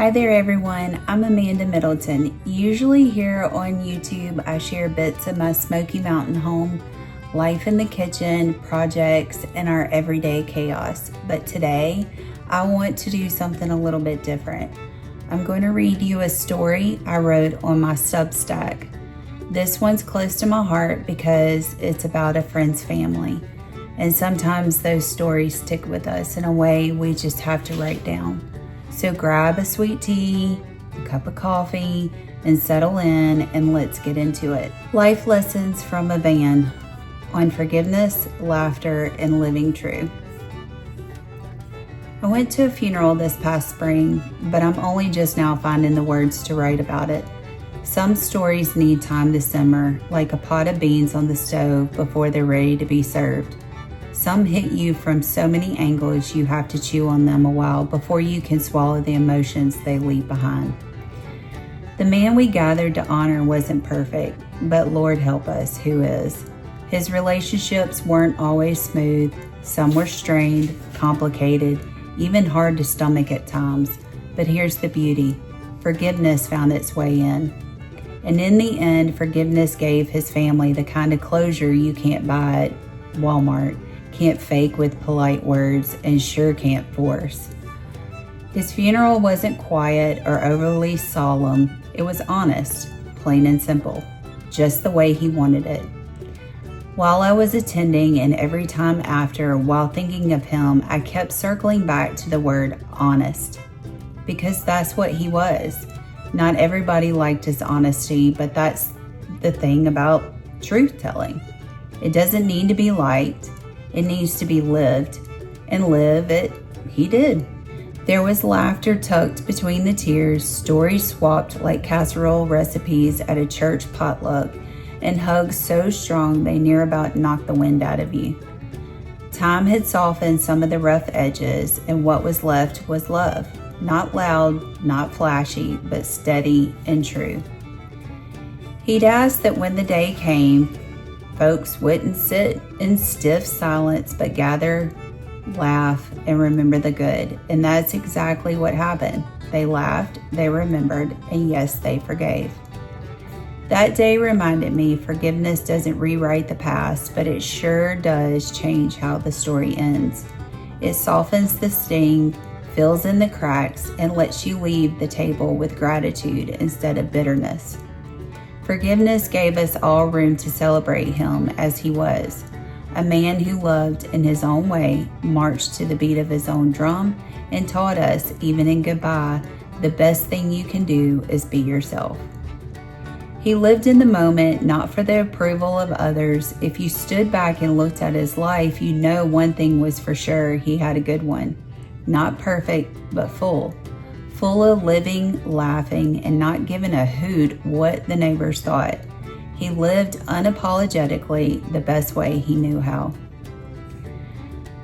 Hi there everyone, I'm Amanda Middleton. Usually here on YouTube I share bits of my Smoky Mountain home, life in the kitchen, projects, and our everyday chaos. But today I want to do something a little bit different. I'm going to read you a story I wrote on my Substack. This one's close to my heart because it's about a friend's family. And sometimes those stories stick with us in a way we just have to write down. So grab a sweet tea, a cup of coffee, and settle in, and let's get into it. Life lessons from a van on forgiveness, laughter, and living true. I went to a funeral this past spring, but I'm only just now finding the words to write about it. Some stories need time to simmer, like a pot of beans on the stove before they're ready to be served. Some hit you from so many angles you have to chew on them a while before you can swallow the emotions they leave behind. The man we gathered to honor wasn't perfect, but Lord help us, who is. His relationships weren't always smooth. Some were strained, complicated, even hard to stomach at times. But here's the beauty. Forgiveness found its way in. And in the end, forgiveness gave his family the kind of closure you can't buy at Walmart, can't fake with polite words, and sure can't force. His funeral wasn't quiet or overly solemn. It was honest, plain and simple, just the way he wanted it. While I was attending and every time after, while thinking of him, I kept circling back to the word honest, because that's what he was. Not everybody liked his honesty, but that's the thing about truth telling. It doesn't need to be liked. It needs to be lived, and live it he did. There was laughter tucked between the tears, stories swapped like casserole recipes at a church potluck, and hugs so strong they near about knocked the wind out of you. Time had softened some of the rough edges, and what was left was love. Not loud, not flashy, but steady and true. He'd asked that when the day came, folks wouldn't sit in stiff silence, but gather, laugh, and remember the good. And that's exactly what happened. They laughed, they remembered, and yes, they forgave. That day reminded me forgiveness doesn't rewrite the past, but it sure does change how the story ends. It softens the sting, fills in the cracks, and lets you leave the table with gratitude instead of bitterness. Forgiveness gave us all room to celebrate him as he was, a man who loved in his own way, marched to the beat of his own drum, and taught us, even in goodbye, the best thing you can do is be yourself. He lived in the moment, not for the approval of others. If you stood back and looked at his life, you know one thing was for sure, he had a good one. Not perfect, but full of living, laughing, and not giving a hoot what the neighbors thought. He lived unapologetically the best way he knew how.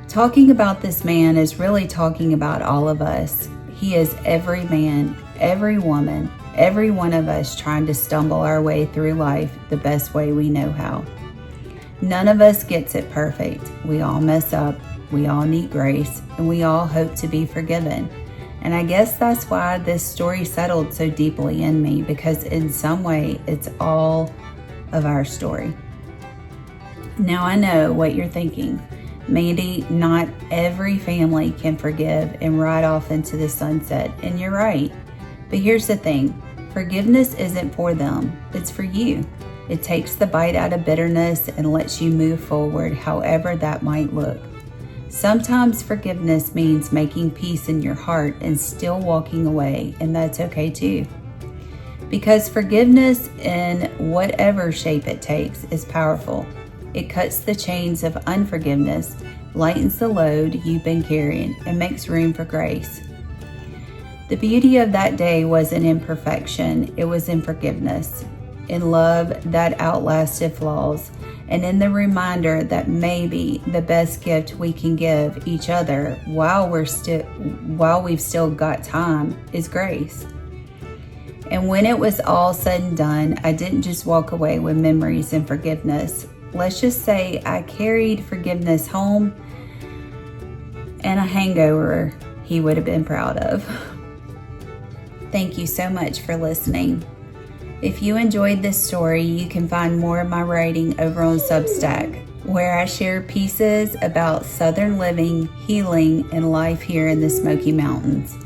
Talking about this man is really talking about all of us. He is every man, every woman, every one of us trying to stumble our way through life the best way we know how. None of us gets it perfect. We all mess up, we all need grace, and we all hope to be forgiven. And I guess that's why this story settled so deeply in me, because in some way it's all of our story. Now I know what you're thinking. Mandy, not every family can forgive and ride off into the sunset, and you're right. But here's the thing, forgiveness isn't for them, it's for you. It takes the bite out of bitterness and lets you move forward however that might look. Sometimes forgiveness means making peace in your heart and still walking away, and that's okay too. Because forgiveness, in whatever shape it takes, is powerful. It cuts the chains of unforgiveness, lightens the load you've been carrying, and makes room for grace. The beauty of that day wasn't in perfection, it was in forgiveness, in love that outlasted flaws, and in the reminder that maybe the best gift we can give each other while we've still got time is grace. And when it was all said and done, I didn't just walk away with memories and forgiveness. Let's just say I carried forgiveness home and a hangover he would have been proud of. Thank you so much for listening. If you enjoyed this story, you can find more of my writing over on Substack, where I share pieces about Southern living, healing, and life here in the Smoky Mountains.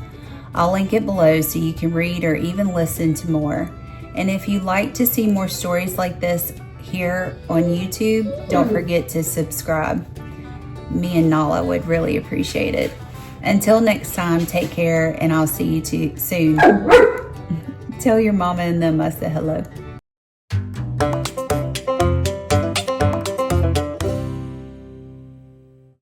I'll link it below so you can read or even listen to more. And if you'd like to see more stories like this here on YouTube, don't forget to subscribe. Me and Nala would really appreciate it. Until next time, take care, and I'll see you soon. Tell your mama and them I said hello.